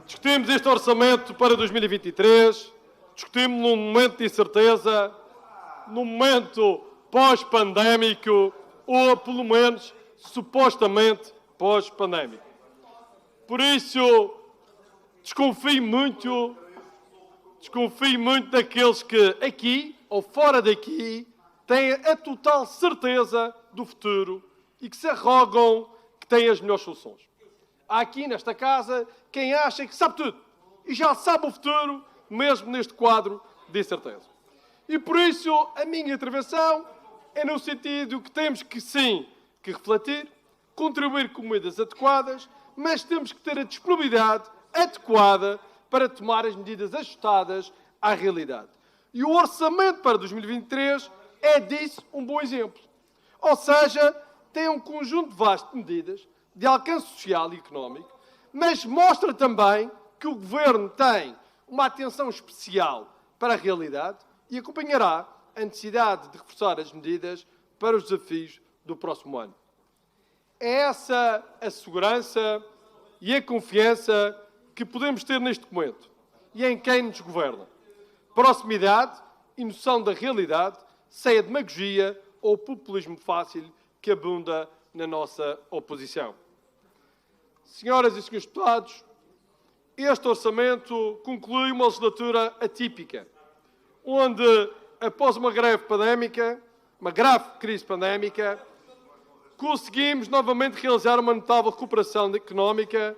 Discutimos este orçamento para 2023, discutimos num momento de incerteza, num momento pós-pandémico, ou pelo menos supostamente pós-pandémico. Por isso, desconfio muito daqueles que aqui ou fora daqui têm a total certeza do futuro e que se arrogam que têm as melhores soluções. Há aqui nesta casa quem acha que sabe tudo e já sabe o futuro, mesmo neste quadro de incerteza. E por isso a minha intervenção é no sentido que temos que sim, que refletir, contribuir com medidas adequadas, mas temos que ter a disponibilidade adequada para tomar as medidas ajustadas à realidade. E o orçamento para 2023 é disso um bom exemplo. Ou seja, tem um conjunto vasto de medidas de alcance social e económico, mas mostra também que o Governo tem uma atenção especial para a realidade e acompanhará a necessidade de reforçar as medidas para os desafios do próximo ano. É essa a segurança e a confiança que podemos ter neste momento e em quem nos governa. Proximidade e noção da realidade, sem a demagogia ou o populismo fácil que abunda na nossa oposição. Senhoras e senhores deputados, este orçamento conclui uma legislatura atípica, onde, após uma grave crise pandémica, conseguimos novamente realizar uma notável recuperação económica,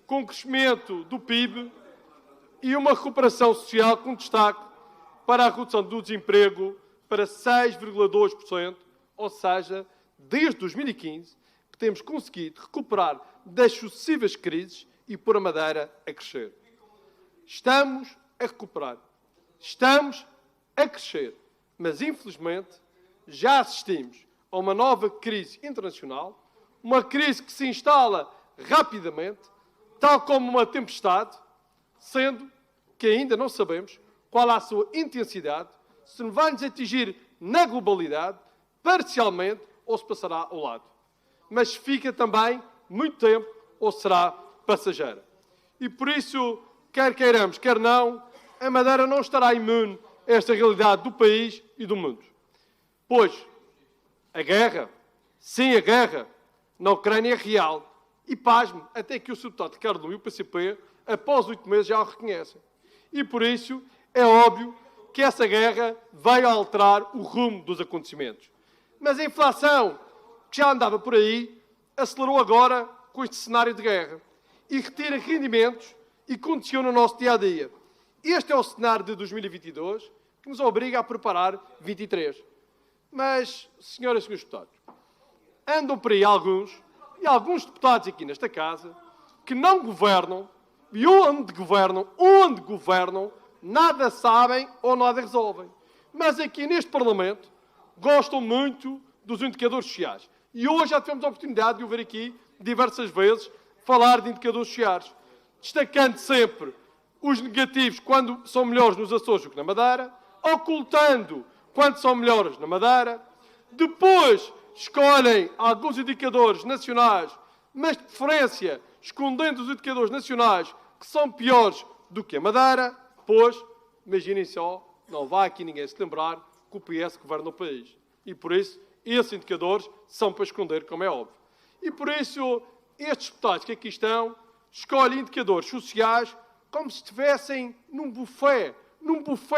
com crescimento do PIB e uma recuperação social com destaque para a redução do desemprego para 6,2%, ou seja, desde 2015, que temos conseguido recuperar das sucessivas crises e pôr a Madeira a crescer. Estamos a recuperar, estamos a crescer, mas infelizmente já assistimos a uma nova crise internacional, uma crise que se instala rapidamente, tal como uma tempestade, sendo que ainda não sabemos qual a sua intensidade, se vai nos atingir na globalidade, parcialmente, ou se passará ao lado. Mas fica também muito tempo, ou será passageira. E por isso, quer queiramos, quer não, a Madeira não estará imune a esta realidade do país e do mundo. Pois, a guerra, sim, a guerra, na Ucrânia é real. E pasme, até que o Sr. Deputado Ricardo Luz e o PCP, após 8 meses, já o reconhecem. E por isso, é óbvio que essa guerra veio alterar o rumo dos acontecimentos. Mas a inflação, que já andava por aí, acelerou agora com este cenário de guerra e retira rendimentos e condiciona o nosso dia-a-dia. Este é o cenário de 2022 que nos obriga a preparar 23. Mas, senhoras e senhores deputados, andam por aí alguns deputados aqui nesta casa que não governam e onde governam, nada sabem ou nada resolvem. Mas aqui neste Parlamento gostam muito dos indicadores sociais. E hoje já tivemos a oportunidade de ouvir aqui diversas vezes falar de indicadores sociais, destacando sempre os negativos quando são melhores nos Açores do que na Madeira, ocultando quando são melhores na Madeira, depois escolhem alguns indicadores nacionais, mas de preferência escondendo os indicadores nacionais que são piores do que a Madeira, pois, imaginem só, não vai aqui ninguém se lembrar que o PS governa o país. E por isso, esses indicadores são para esconder, como é óbvio. E por isso, estes deputados que aqui estão, escolhem indicadores sociais como se estivessem num buffet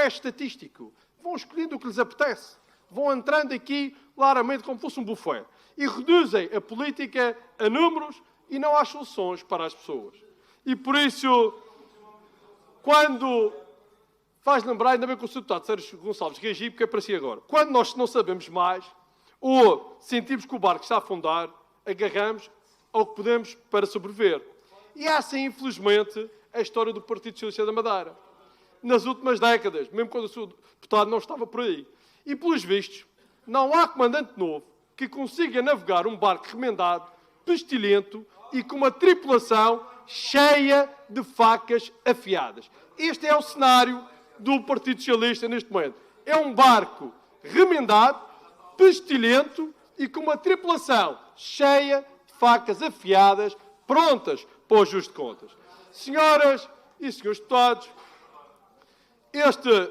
estatístico. Vão escolhendo o que lhes apetece. Vão entrando aqui, claramente, como fosse um buffet. E reduzem a política a números e não às soluções para as pessoas. E por isso, quando faz lembrar, ainda bem que o Sr. Deputado Sérgio Gonçalves reagiu, porque é para si agora. Quando nós não sabemos mais, ou sentimos que o barco está a afundar, agarramos ao que podemos para sobreviver. E é assim, infelizmente, a história do Partido Socialista da Madeira. Nas últimas décadas, mesmo quando o Sr. Deputado não estava por aí. E, pelos vistos, não há comandante novo que consiga navegar um barco remendado, pestilento e com uma tripulação cheia de facas afiadas. Este é o cenário do Partido Socialista neste momento. É um barco remendado, pestilento e com uma tripulação cheia de facas afiadas prontas para o ajuste de contas. Senhoras e senhores deputados,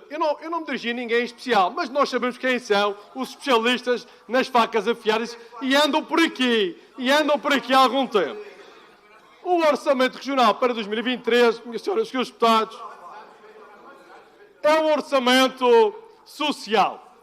eu não me dirigi a ninguém em especial, mas nós sabemos quem são os especialistas nas facas afiadas e andam por aqui há algum tempo. O Orçamento Regional para 2023, minhas senhoras e senhores deputados, é um orçamento social,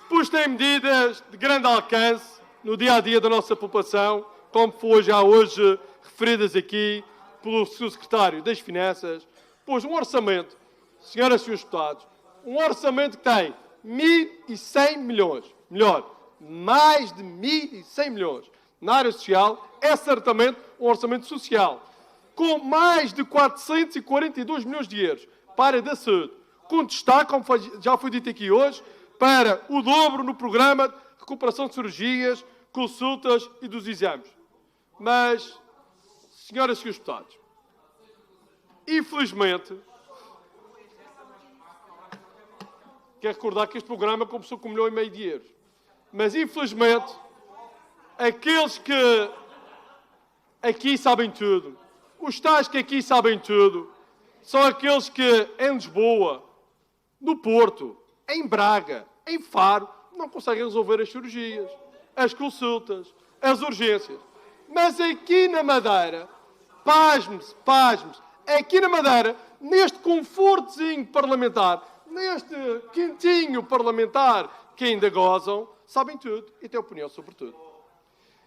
pois tem medidas de grande alcance no dia-a-dia da nossa população, como foi já hoje referidas aqui pelo Sr. Secretário das Finanças, pois um orçamento, senhoras e senhores deputados, um orçamento que tem 1.100 milhões, melhor, mais de 1.100 milhões na área social, é certamente um orçamento social, com mais de 442 milhões de euros para a área da saúde, com destaque, como já foi dito aqui hoje, para o dobro no programa de recuperação de cirurgias, consultas e dos exames. Mas, senhoras e senhores deputados, infelizmente, quero recordar que este programa começou com 1,5 milhão de euros. Mas, infelizmente, aqueles que aqui sabem tudo, os tais que aqui sabem tudo, são aqueles que em Lisboa, no Porto, em Braga, em Faro, não conseguem resolver as cirurgias, as consultas, as urgências. Mas aqui na Madeira, pasme-se, aqui na Madeira, neste confortozinho parlamentar, neste quentinho parlamentar que ainda gozam, sabem tudo e têm opinião sobre tudo.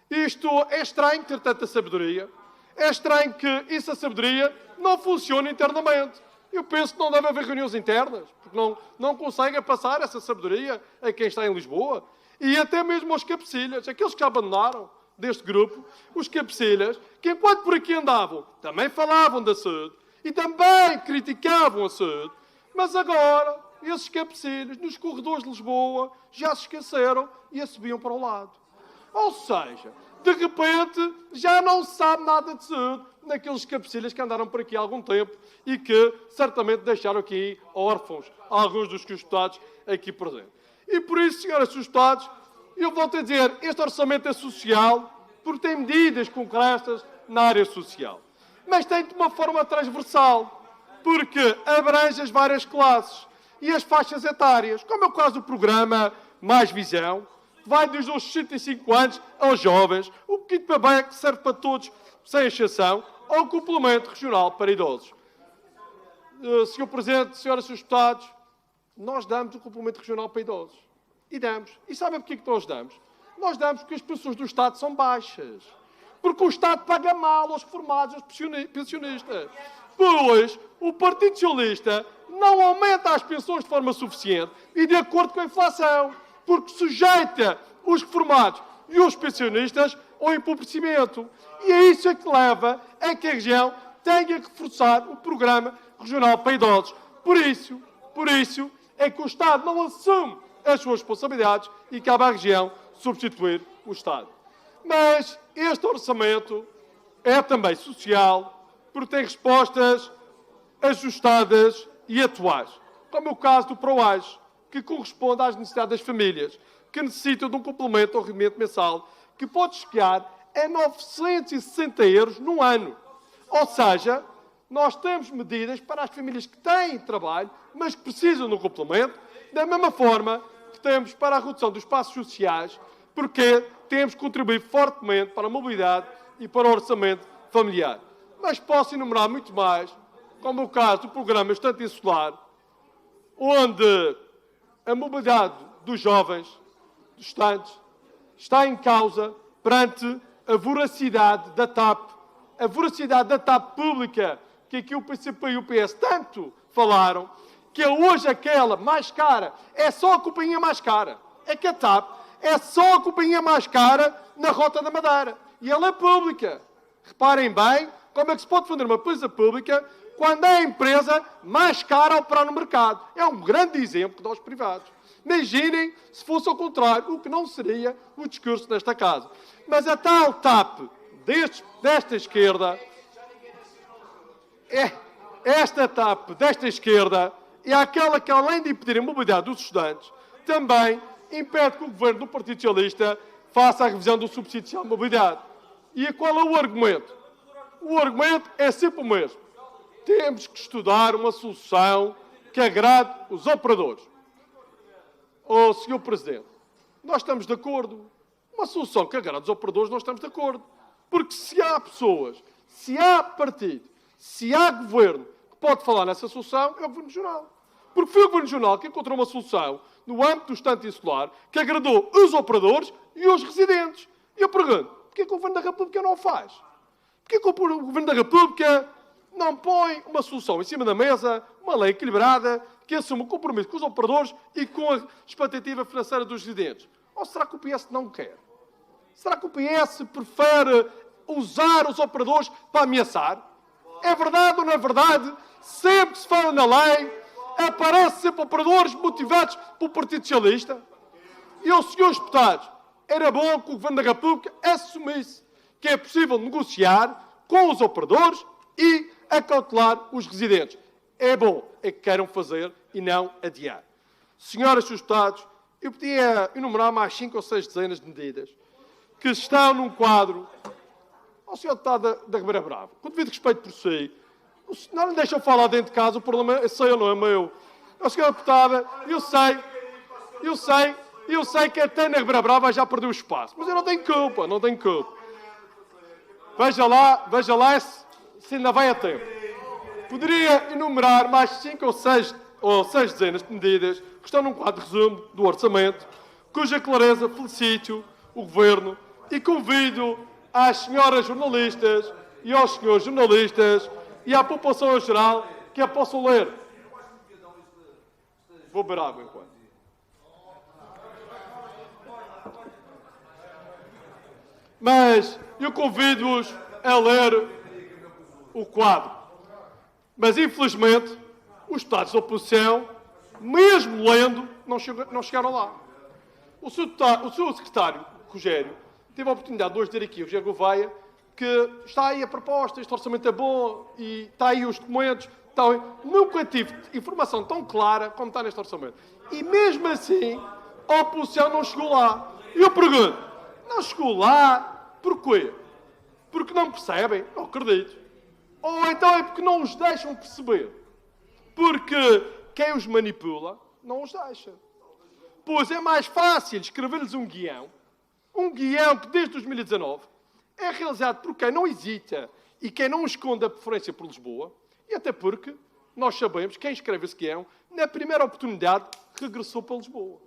Isto é estranho ter tanta sabedoria, é estranho que essa sabedoria não funcione internamente. Eu penso que não deve haver reuniões internas, porque não conseguem passar essa sabedoria a quem está em Lisboa. E até mesmo aos cabecilhas, aqueles que já abandonaram deste grupo, os cabecilhas, que enquanto por aqui andavam, também falavam da saúde e também criticavam a saúde, mas agora, esses cabecilhas, nos corredores de Lisboa, já se esqueceram e a subiam para o lado. Ou seja, de repente, já não se sabe nada de saúde naqueles cabecilhas que andaram por aqui há algum tempo e que certamente deixaram aqui órfãos alguns dos deputados aqui presentes. E por isso, senhoras e senhores deputados, eu volto a dizer, este orçamento é social porque tem medidas concretas na área social. Mas tem de uma forma transversal, porque abrange as várias classes e as faixas etárias, como é o caso do programa Mais Visão, que vai desde os 65 anos aos jovens, o Kit Bebé que serve para todos, sem exceção, ao complemento regional para idosos. Senhor Presidente, senhoras e senhores deputados, nós damos o complemento regional para idosos. E damos. E sabem porquê que nós damos? Nós damos porque as pensões do Estado são baixas. Porque o Estado paga mal aos reformados, aos pensionistas. Pois o Partido Socialista não aumenta as pensões de forma suficiente e de acordo com a inflação. Porque sujeita os reformados e os pensionistas ao empobrecimento. E é isso que leva a que a região tenha que reforçar o programa regional para idosos. Por isso é que o Estado não assume as suas responsabilidades e cabe à região substituir o Estado. Mas este orçamento é também social porque tem respostas ajustadas e atuais, como é o caso do PROAGE, que corresponde às necessidades das famílias, que necessitam de um complemento ao rendimento mensal, que pode chegar a 960 euros no ano. Ou seja, nós temos medidas para as famílias que têm trabalho, mas que precisam de um complemento, da mesma forma que temos para a redução dos espaços sociais, porque temos que contribuir fortemente para a mobilidade e para o orçamento familiar. Mas posso enumerar muito mais, como o caso do programa Estante Insular, onde a mobilidade dos jovens, dos estudantes, está em causa perante a voracidade da TAP pública, que aqui o PCP e o PS tanto falaram, que é hoje aquela mais cara, é só a companhia mais cara. É que a TAP é só a companhia mais cara na Rota da Madeira. E ela é pública. Reparem bem como é que se pode defender uma empresa pública quando é a empresa mais cara a operar no mercado. É um grande exemplo dos privados. Imaginem se fosse ao contrário, o que não seria o discurso desta casa. Mas a tal TAP desta esquerda, esta TAP desta esquerda, é aquela que, além de impedir a mobilidade dos estudantes, também impede que o governo do Partido Socialista faça a revisão do subsídio de mobilidade. E qual é o argumento? o argumento é sempre o mesmo. Temos que estudar uma solução que agrade os operadores. Oh, Sr. Presidente, nós estamos de acordo. Uma solução que agrade os operadores, nós estamos de acordo. Porque se há pessoas, se há partido, se há governo que pode falar nessa solução, é o Governo Regional. Porque foi o Governo Regional que encontrou uma solução no âmbito do Estado insular que agradou os operadores e os residentes. E eu pergunto, porquê que o Governo da República não o faz? Porquê que o Governo da República não põe uma solução em cima da mesa, uma lei equilibrada, que assume o compromisso com os operadores e com a expectativa financeira dos residentes? Ou será que o PS não quer? Será que o PS prefere usar os operadores para ameaçar? É verdade ou não é verdade? Sempre que se fala na lei, aparecem sempre operadores motivados pelo Partido Socialista. E aos senhores deputados, era bom que o Governo da República assumisse que é possível negociar com os operadores e acautelar os residentes. É bom, é que queiram fazer e não adiar. Senhoras e senhores deputados, eu podia enumerar mais 5 ou 6 dezenas de medidas que estão num quadro. Ao senhor deputado da Ribeira Brava, com devido respeito por si, não lhe deixam falar dentro de casa, o problema é seu, não é meu. Ao senhor deputada, eu sei que até na Ribeira Brava já perdeu o espaço, mas eu não tenho culpa, não tenho culpa. Veja lá se ainda vai a tempo. Poderia enumerar mais 5 ou 6 dezenas de medidas que estão num quadro de resumo do orçamento, cuja clareza felicito o Governo e convido às senhoras jornalistas e aos senhores jornalistas e à população em geral que a possam ler. Vou beber água enquanto. Mas eu convido-os a ler o quadro. Mas, infelizmente, os deputados da oposição, mesmo lendo, não chegaram lá. O seu secretário, Rogério, teve a oportunidade de hoje dizer aqui, Rogério Gouveia, que está aí a proposta, este orçamento é bom, e está aí os documentos. Nunca tive informação tão clara como está neste orçamento. E mesmo assim, a oposição não chegou lá. E eu pergunto, não chegou lá porquê? Porque não percebem? Não acredito. Ou então é porque não os deixam perceber. Porque quem os manipula não os deixa. Pois é mais fácil escrever-lhes um guião que desde 2019 é realizado por quem não hesita e quem não esconde a preferência por Lisboa, e até porque nós sabemos que quem escreve esse guião, na primeira oportunidade, regressou para Lisboa.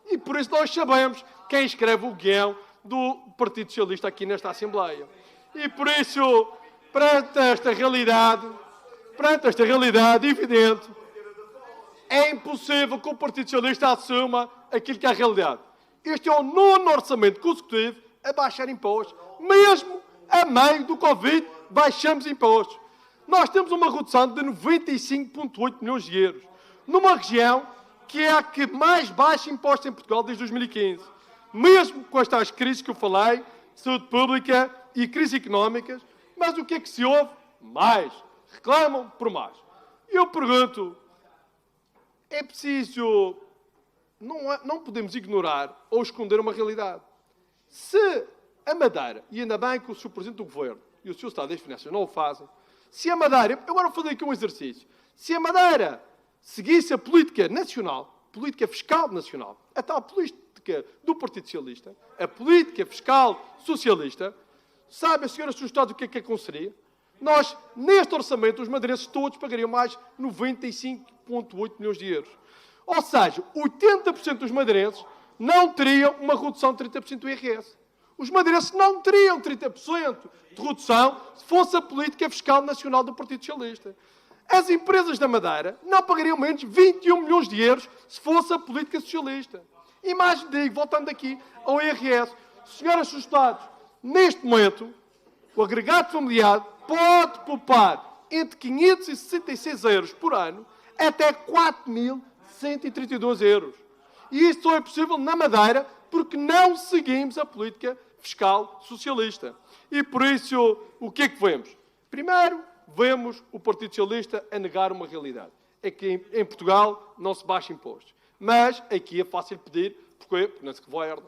E por isso nós sabemos quem escreve o guião do Partido Socialista aqui nesta Assembleia. E por isso, perante esta realidade evidente, é impossível que o Partido Socialista assuma aquilo que é a realidade. Este é o 9º orçamento consecutivo a baixar impostos. Mesmo a meio do Covid, baixamos impostos. Nós temos uma redução de 95,8 milhões de euros. Numa região que é a que mais baixa impostos em Portugal desde 2015. Mesmo com estas crises que eu falei, saúde pública e crises económicas, mas o que é que se ouve? Mais. Reclamam por mais. Eu pergunto, é preciso... Não podemos ignorar ou esconder uma realidade. Se a Madeira, e ainda bem que o Sr. Presidente do Governo e o Sr. Estado das Finanças não o fazem, se a Madeira, eu agora vou fazer aqui um exercício, se a Madeira seguisse a política nacional, política fiscal nacional, a tal política do Partido Socialista, a política fiscal socialista, sabe a senhora Deputada o que é que aconteceria? Nós, neste orçamento, os madeirenses todos pagariam mais 95,8 milhões de euros. Ou seja, 80% dos madeirenses não teriam uma redução de 30% do IRS. Os madeirenses não teriam 30% de redução se fosse a política fiscal nacional do Partido Socialista. As empresas da Madeira não pagariam menos 21 milhões de euros se fosse a política socialista. E mais digo, voltando aqui ao IRS, senhoras e senhores, neste momento, o agregado familiar pode poupar entre 566 euros por ano até 4.132 euros. E isto só é possível na Madeira porque não seguimos a política fiscal socialista. E por isso, o que é que vemos? Primeiro, vemos o Partido Socialista a negar uma realidade. É que em Portugal não se baixa impostos. Mas aqui é fácil pedir, porque não se governa.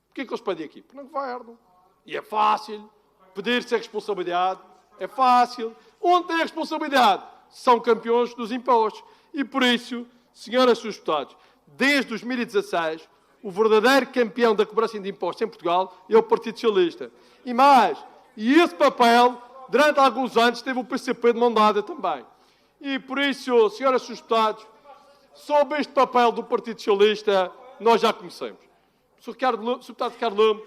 Porquê que eles pedem aqui? Porque não governam. E é fácil pedir-se a responsabilidade É fácil. Onde tem a responsabilidade? São campeões dos impostos. E por isso, senhoras e senhores deputados, desde 2016, o verdadeiro campeão da cobrança de impostos em Portugal é o Partido Socialista. E mais, e esse papel, durante alguns anos, teve o PCP de mão dada também. E por isso, senhoras e senhores deputados, sobre este papel do Partido Socialista, nós já conhecemos. Sr. Deputado Ricardo Lume,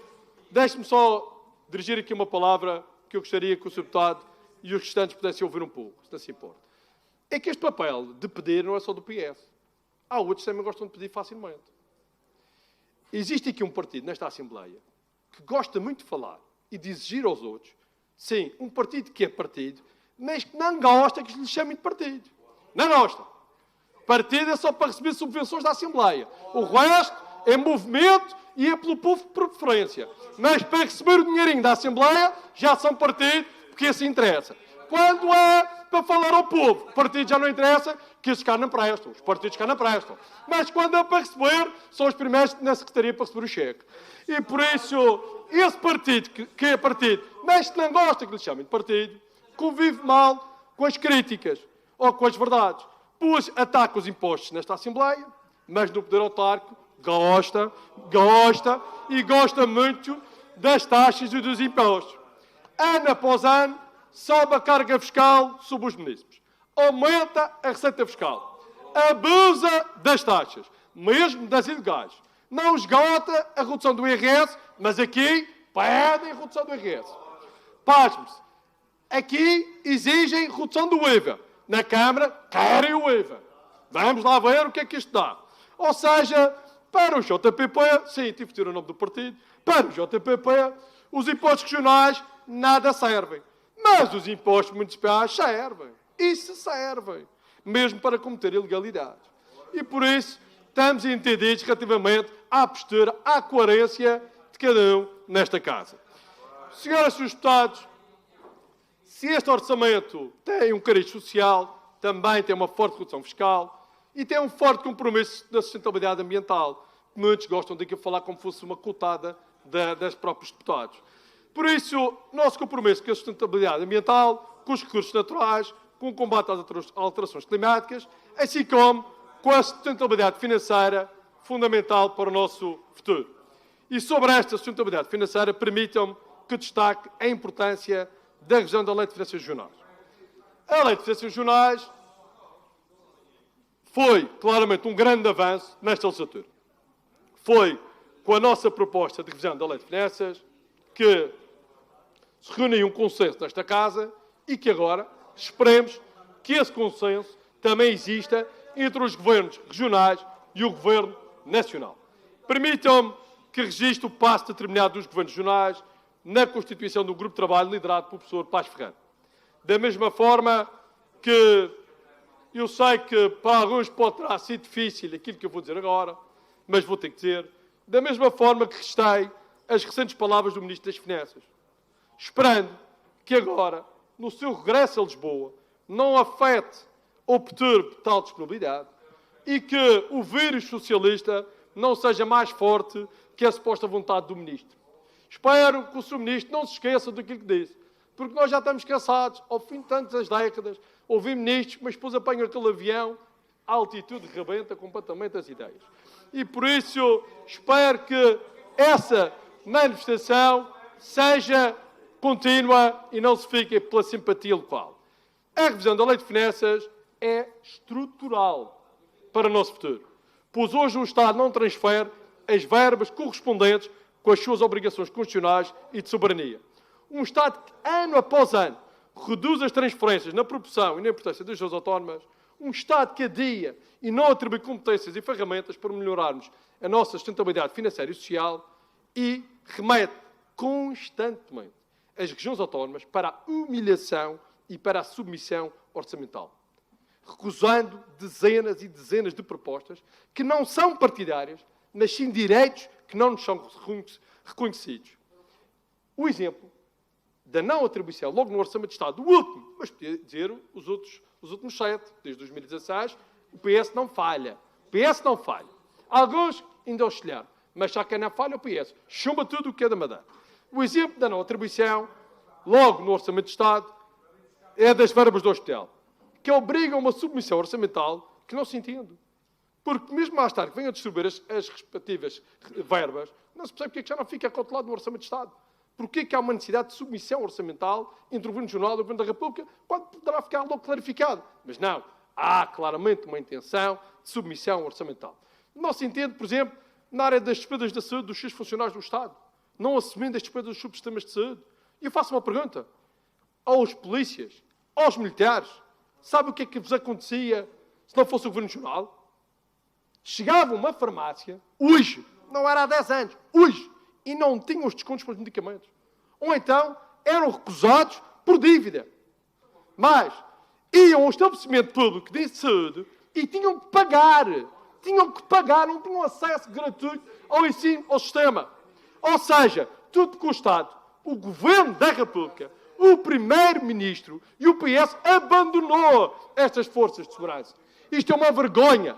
deixe-me só dirigir aqui uma palavra que eu gostaria que o Sr. Deputado e os restantes pudessem ouvir um pouco, se não se importa. É que este papel de pedir não é só do PS. Há outros que também gostam de pedir facilmente. Existe aqui um partido nesta Assembleia que gosta muito de falar e de exigir aos outros, sim, um partido que é partido, mas que não gosta que lhe chamem de partido. Não gosta. Partido é só para receber subvenções da Assembleia. O resto é movimento e é pelo povo por preferência. Mas para receber o dinheirinho da Assembleia, já são partido, porque assim interessa. Quando é para falar ao povo, o partido já não interessa, que esses cá não prestam. Os partidos cá não prestam. Mas quando é para receber, são os primeiros na Secretaria para receber o cheque. E por isso, esse partido, que é partido, mas que não gosta que lhe chamem de partido, convive mal com as críticas ou com as verdades. Pois ataca os impostos nesta Assembleia, mas no poder autárquico gosta e gosta muito das taxas e dos impostos. Ano após ano, sobe a carga fiscal sobre os munícipes. Aumenta a receita fiscal. Abusa das taxas, mesmo das ilegais. Não esgota a redução do IRS, mas aqui pedem a redução do IRS. Pasme-se. Aqui exigem redução do IVA. Na Câmara querem o IVA. Vamos lá ver o que é que isto dá. Ou seja, para o JPP, sim, tive que ter o nome do partido, para o JPP, os impostos regionais nada servem. Mas os impostos municipais servem. Isso servem. Mesmo para cometer ilegalidades. E por isso, estamos entendidos relativamente à postura, à coerência de cada um nesta casa. Senhoras e senhores deputados, se este orçamento tem um cariz social, também tem uma forte redução fiscal e tem um forte compromisso na sustentabilidade ambiental, que muitos gostam de aqui falar como fosse uma cotada das próprios deputados. Por isso, nosso compromisso com a sustentabilidade ambiental, com os recursos naturais, com o combate às alterações climáticas, assim como com a sustentabilidade financeira, fundamental para o nosso futuro. E sobre esta sustentabilidade financeira, permitam-me que destaque a importância da revisão da Lei de Finanças Regionais. A Lei de Finanças Regionais foi, claramente, um grande avanço nesta legislatura. Foi com a nossa proposta de revisão da Lei de Finanças que se reuniu um consenso nesta Casa e que agora esperemos que esse consenso também exista entre os governos regionais e o Governo Nacional. Permitam-me que registre o passo determinado dos governos regionais na constituição de um grupo de trabalho liderado pelo professor Paz Ferreira. Da mesma forma que eu sei que para alguns pode ter sido difícil aquilo que eu vou dizer agora, mas vou ter que dizer, da mesma forma que registrei as recentes palavras do Ministro das Finanças, esperando que agora, no seu regresso a Lisboa, não afete ou perturbe tal disponibilidade e que o vírus socialista não seja mais forte que a suposta vontade do Ministro. Espero que o Sr. Ministro não se esqueça daquilo que disse, porque nós já estamos cansados, ao fim de tantas décadas, ouvir ministros, mas depois apanham aquele avião, a altitude rebenta completamente as ideias. E por isso espero que essa manifestação seja contínua e não se fique pela simpatia local. A revisão da Lei de Finanças é estrutural para o nosso futuro, pois hoje o Estado não transfere as verbas correspondentes com as suas obrigações constitucionais e de soberania. Um Estado que, ano após ano, reduz as transferências na proporção e na importância das suas autónomas, um Estado que adia e não atribui competências e ferramentas para melhorarmos a nossa sustentabilidade financeira e social e remete constantemente as regiões autónomas para a humilhação e para a submissão orçamental, recusando dezenas e dezenas de propostas que não são partidárias, mas sim direitos que não nos são reconhecidos. O exemplo da não atribuição, logo no Orçamento de Estado, o último, mas podia dizer os últimos 7, desde 2016, o PS não falha. O PS não falha. Alguns ainda oscilaram, mas já quem não falha é o PS. Chumba tudo o que é da Madeira. O exemplo da não atribuição, logo no Orçamento de Estado, é das verbas do hospital, que obrigam uma submissão orçamental que não se entende. Porque mesmo mais tarde que venham a distribuir as respectivas verbas, não se percebe porque é que já não fica cautelado no Orçamento de Estado. Porquê que há uma necessidade de submissão orçamental entre o Governo Regional e o Governo da República, quando poderá ficar logo clarificado. Mas não, há claramente uma intenção de submissão orçamental. Não se entende, por exemplo, na área das despesas da saúde dos seus funcionários do Estado, não assumindo as despesas dos subsistemas de saúde. E eu faço uma pergunta aos polícias, aos militares. Sabe o que é que vos acontecia se não fosse o Governo Regional? Chegava uma farmácia, hoje, não era há 10 anos, hoje, e não tinham os descontos para os medicamentos. Ou então, eram recusados por dívida. Mas, iam ao estabelecimento público de saúde e tinham que pagar. Tinham que pagar, não tinham acesso gratuito ao ensino, ao sistema. Ou seja, tudo porque o Estado, o Governo da República, o Primeiro-Ministro e o PS abandonou estas forças de segurança. Isto é uma vergonha.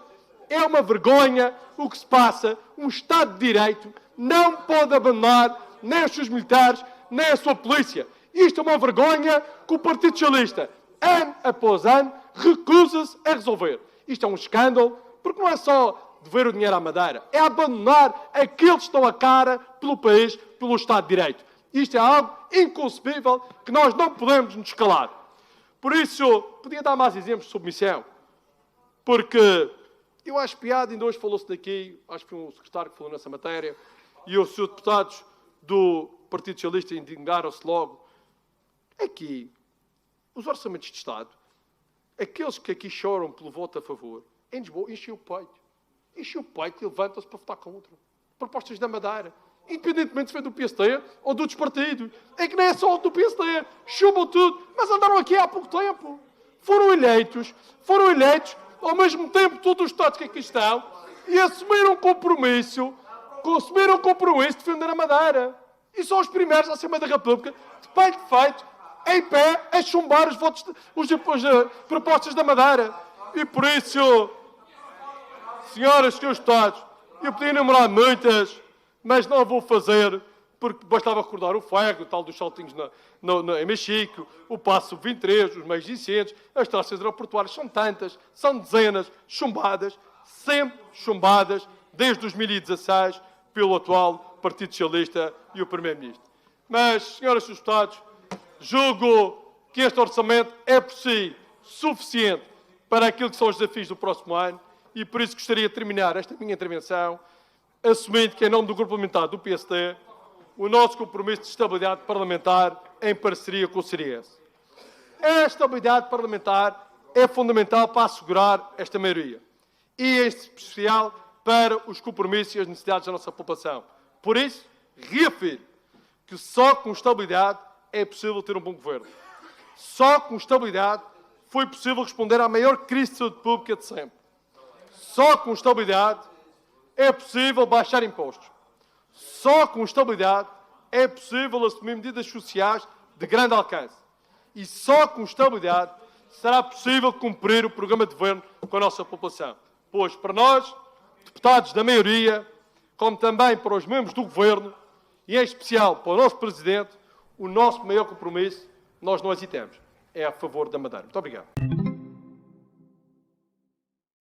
É uma vergonha o que se passa. Um Estado de Direito não pode abandonar nem os seus militares, nem a sua polícia. Isto é uma vergonha que o Partido Socialista, ano após ano, recusa-se a resolver. Isto é um escândalo, porque não é só dever o dinheiro à Madeira, é abandonar aqueles que estão a cara pelo país, pelo Estado de Direito. Isto é algo inconcebível que nós não podemos nos calar. Por isso, podia dar mais exemplos de submissão, porque eu acho piada, ainda hoje falou-se daqui, acho que foi um secretário que falou nessa matéria, e os seus deputados do Partido Socialista indignaram-se logo. Aqui, os orçamentos de Estado, aqueles que aqui choram pelo voto a favor, em Lisboa, enchem o peito. Enchem o peito e levantam-se para votar contra. Propostas da Madeira. Independentemente se foi do PSD ou do despartido. É que nem é só do PSD. Chumbam tudo. Mas andaram aqui há pouco tempo. Foram eleitos, ao mesmo tempo todos os Estados que aqui estão, e assumiram compromisso de defender a Madeira. E são os primeiros à Assembleia da República, de peito feito, em pé, a chumbar as propostas da Madeira. E por isso, senhoras e senhores deputados, eu podia enumerar muitas, mas não vou fazer, porque bastava recordar o FEG, o tal dos saltinhos em Mexico, o Passo 23, os meios incêndios, as taxas aeroportuárias, são tantas, são dezenas, chumbadas, sempre chumbadas, desde 2016, pelo atual Partido Socialista e o Primeiro-Ministro. Mas, senhoras e senhores deputados, julgo que este orçamento é por si suficiente para aquilo que são os desafios do próximo ano e por isso gostaria de terminar esta minha intervenção assumindo que, em nome do Grupo Parlamentar do PSD, o nosso compromisso de estabilidade parlamentar em parceria com o CDS. A estabilidade parlamentar é fundamental para assegurar esta maioria e, em especial, para os compromissos e as necessidades da nossa população. Por isso, reafirmo que só com estabilidade é possível ter um bom governo. Só com estabilidade foi possível responder à maior crise de saúde pública de sempre. Só com estabilidade é possível baixar impostos. Só com estabilidade é possível assumir medidas sociais de grande alcance. E só com estabilidade será possível cumprir o programa de governo com a nossa população. Pois, para nós, deputados da maioria, como também para os membros do governo, e em especial para o nosso Presidente, o nosso maior compromisso, nós não hesitamos, é a favor da Madeira. Muito obrigado.